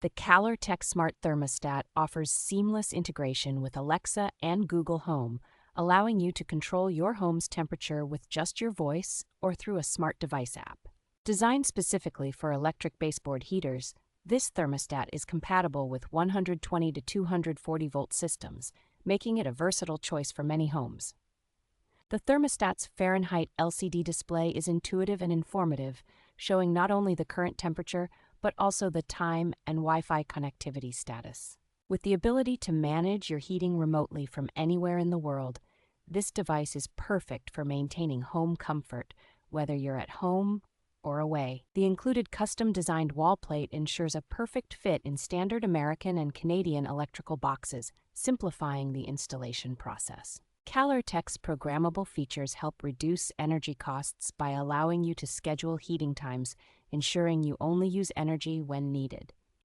The KALOR TECH Smart Thermostat offers seamless integration with Alexa and Google Home, allowing you to control your home's temperature with just your voice or through a smart device app. Designed specifically for electric baseboard heaters, this thermostat is compatible with 120 to 240 volt systems, making it a versatile choice for many homes. The thermostat's Fahrenheit LCD display is intuitive and informative, showing not only the current temperature, but also the time and Wi-Fi connectivity status. With the ability to manage your heating remotely from anywhere in the world, this device is perfect for maintaining home comfort, whether you're at home or away. The included custom-designed wall plate ensures a perfect fit in standard American and Canadian electrical boxes, simplifying the installation process. KALOR TECH's programmable features help reduce energy costs by allowing you to schedule heating times, ensuring you only use energy when needed.